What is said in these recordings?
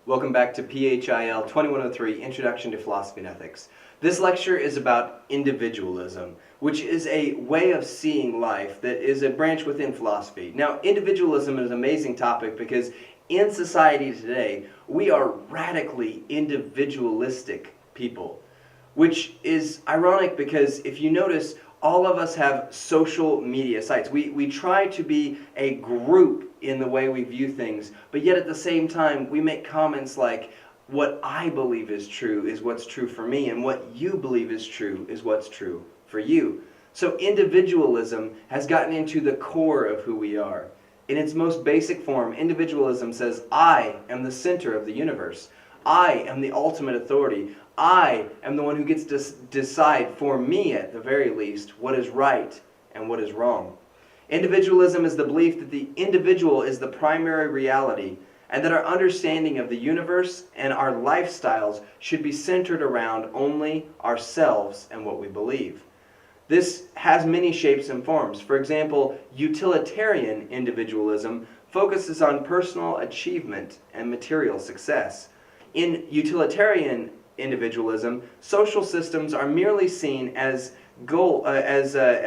Welcome back to PHIL 2103, Introduction to Philosophy and Ethics. This lecture is about individualism, which is a way of seeing life that is a branch within philosophy. Now, individualism is an amazing topic because in society today, we are radically individualistic people, which is ironic because if you notice, all of us have social media sites. We try to be a group in the way we view things, but yet at the same time we make comments like, what I believe is true is what's true for me, and what you believe is true is what's true for you. So individualism has gotten into the core of who we are. In its most basic form, individualism says, I am the center of the universe. I am the ultimate authority. I am the one who gets to decide, for me at the very least, what is right and what is wrong. Individualism is the belief that the individual is the primary reality, and that our understanding of the universe and our lifestyles should be centered around only ourselves and what we believe. This has many shapes and forms. For example, utilitarian individualism focuses on personal achievement and material success. In utilitarian individualism, social systems are merely seen as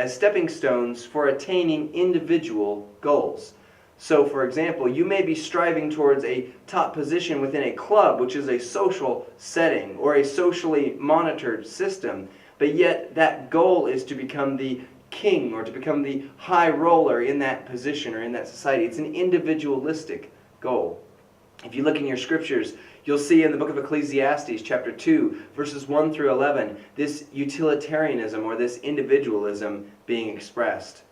stepping stones for attaining individual goals. So, for example, you may be striving towards a top position within a club, which is a social setting or a socially monitored system, but yet that goal is to become the king or to become the high roller in that position or in that society. It's an individualistic goal. If you look in your scriptures, you'll see in the book of Ecclesiastes, chapter 2, verses 1 through 11, this utilitarianism or this individualism being expressed.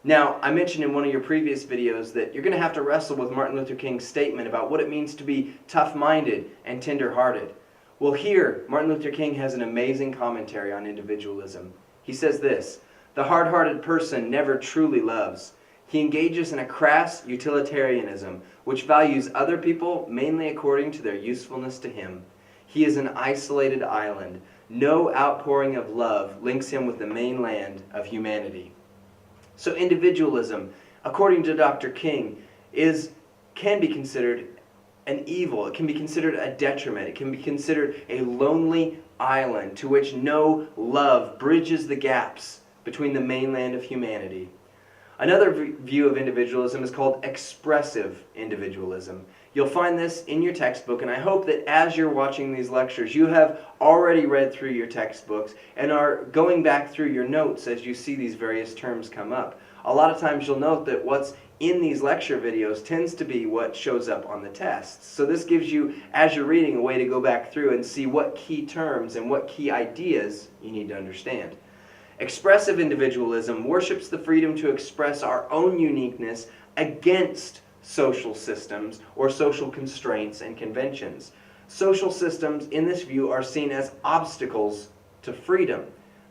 Now, I mentioned in one of your previous videos that you're going to have to wrestle with Martin Luther King's statement about what it means to be tough-minded and tender-hearted. Well, here, Martin Luther King has an amazing commentary on individualism. He says this, "The hard-hearted person never truly loves. He engages in a crass utilitarianism, which values other people mainly according to their usefulness to him. He is an isolated island. No outpouring of love links him with the mainland of humanity." So individualism, according to Dr. King, can be considered an evil. It can be considered a detriment. It can be considered a lonely island to which no love bridges the gaps between the mainland of humanity. Another view of individualism is called expressive individualism. You'll find this in your textbook, and I hope that as you're watching these lectures, you have already read through your textbooks and are going back through your notes as you see these various terms come up. A lot of times you'll note that what's in these lecture videos tends to be what shows up on the tests. So this gives you, as you're reading, a way to go back through and see what key terms and what key ideas you need to understand. Expressive individualism worships the freedom to express our own uniqueness against social systems or social constraints and conventions. Social systems in this view are seen as obstacles to freedom.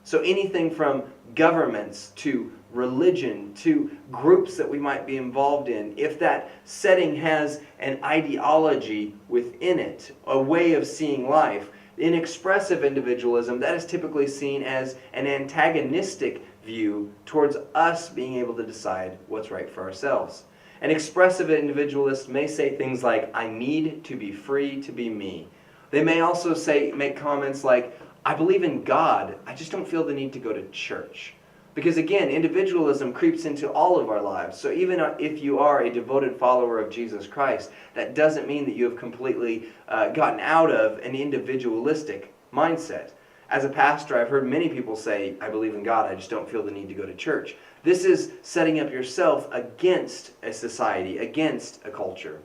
So anything from governments to religion to groups that we might be involved in, if that setting has an ideology within it, a way of seeing life, in expressive individualism, that is typically seen as an antagonistic view towards us being able to decide what's right for ourselves. An expressive individualist may say things like, I need to be free to be me. They may also make comments like, I believe in God, I just don't feel the need to go to church. Because again, individualism creeps into all of our lives. So even if you are a devoted follower of Jesus Christ, that doesn't mean that you have completely gotten out of an individualistic mindset. As a pastor, I've heard many people say, I believe in God, I just don't feel the need to go to church. This is setting up yourself against a society, against a culture.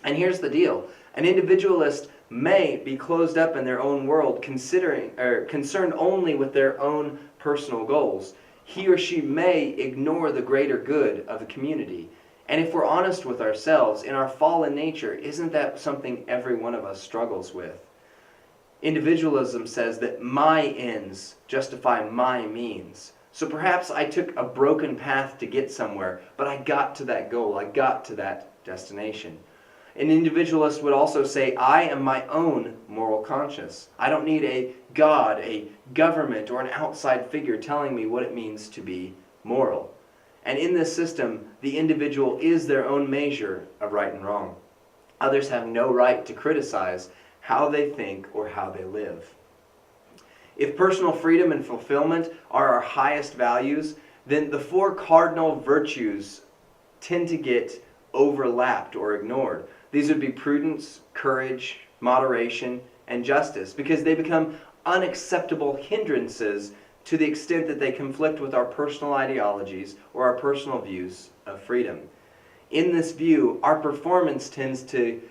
And here's the deal. An individualist may be closed up in their own world, concerned only with their own personal goals. He or she may ignore the greater good of the community. And if we're honest with ourselves, in our fallen nature, isn't that something every one of us struggles with? Individualism says that my ends justify my means. So perhaps I took a broken path to get somewhere, but I got to that goal, I got to that destination. An individualist would also say, I am my own moral conscience. I don't need a God, a government, or an outside figure telling me what it means to be moral. And in this system, the individual is their own measure of right and wrong. Others have no right to criticize how they think or how they live. If personal freedom and fulfillment are our highest values, then the four cardinal virtues tend to get overlapped or ignored. These would be prudence, courage, moderation, and justice, because they become unacceptable hindrances to the extent that they conflict with our personal ideologies or our personal views of freedom. In this view, our performance tends to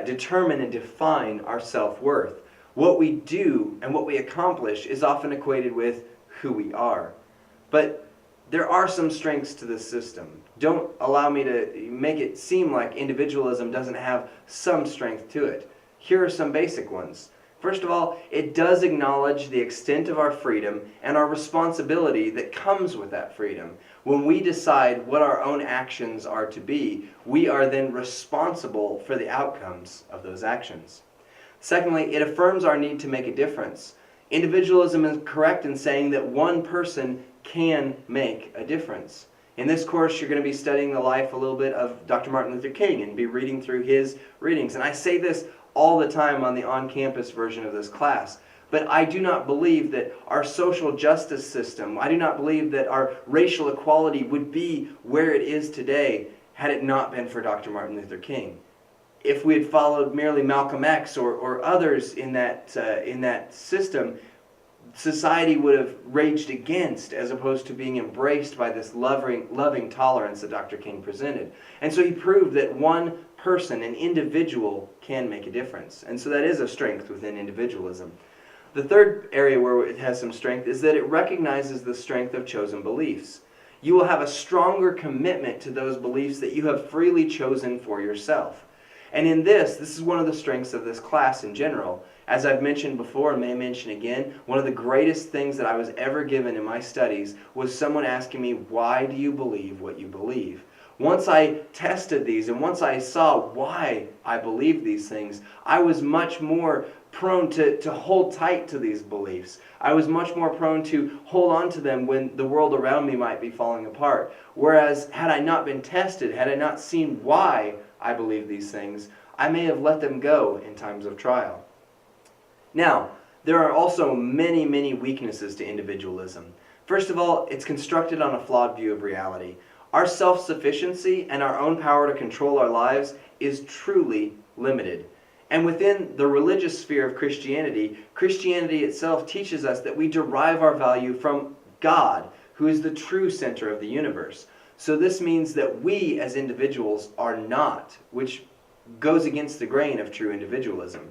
determine and define our self-worth. What we do and what we accomplish is often equated with who we are. But there are some strengths to this system. Don't allow me to make it seem like individualism doesn't have some strength to it. Here are some basic ones. First of all, it does acknowledge the extent of our freedom and our responsibility that comes with that freedom. When we decide what our own actions are to be, we are then responsible for the outcomes of those actions. Secondly, it affirms our need to make a difference. Individualism is correct in saying that one person can make a difference. In this course, you're going to be studying the life a little bit of Dr. Martin Luther King and be reading through his readings. And I say this all the time on the on-campus version of this class. But I do not believe that our social justice system, I do not believe that our racial equality would be where it is today had it not been for Dr. Martin Luther King. If we had followed merely Malcolm X or others in that system, society would have raged against as opposed to being embraced by this loving tolerance that Dr. King presented. And so he proved that one person, an individual, can make a difference. And so that is a strength within individualism. The third area where it has some strength is that it recognizes the strength of chosen beliefs. You will have a stronger commitment to those beliefs that you have freely chosen for yourself. And in this is one of the strengths of this class in general. As I've mentioned before and may mention again, one of the greatest things that I was ever given in my studies was someone asking me, why do you believe what you believe? Once I tested these and once I saw why I believed these things, I was much more prone to hold tight to these beliefs. I was much more prone to hold on to them when the world around me might be falling apart. Whereas had I not been tested, had I not seen why I believe these things, I may have let them go in times of trial. Now, there are also many, many weaknesses to individualism. First of all, it's constructed on a flawed view of reality. Our self-sufficiency and our own power to control our lives is truly limited. And within the religious sphere of Christianity, Christianity itself teaches us that we derive our value from God, who is the true center of the universe. So this means that we as individuals are not, which goes against the grain of true individualism.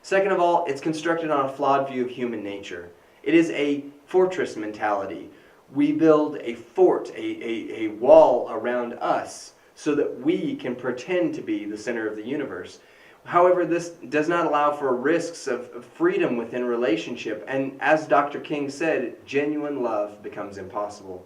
Second of all, it's constructed on a flawed view of human nature. It is a fortress mentality. We build a fort, a wall around us so that we can pretend to be the center of the universe. However, this does not allow for risks of freedom within relationship, and as Dr. King said, genuine love becomes impossible.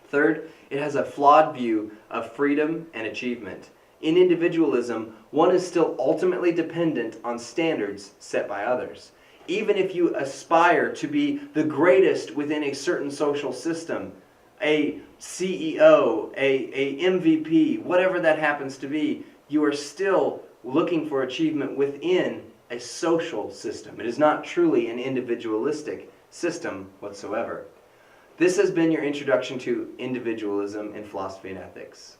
Third, it has a flawed view of freedom and achievement. In individualism, one is still ultimately dependent on standards set by others. Even if you aspire to be the greatest within a certain social system, a CEO, a MVP, whatever that happens to be, you are still looking for achievement within a social system. It is not truly an individualistic system whatsoever. This has been your introduction to individualism in philosophy and ethics.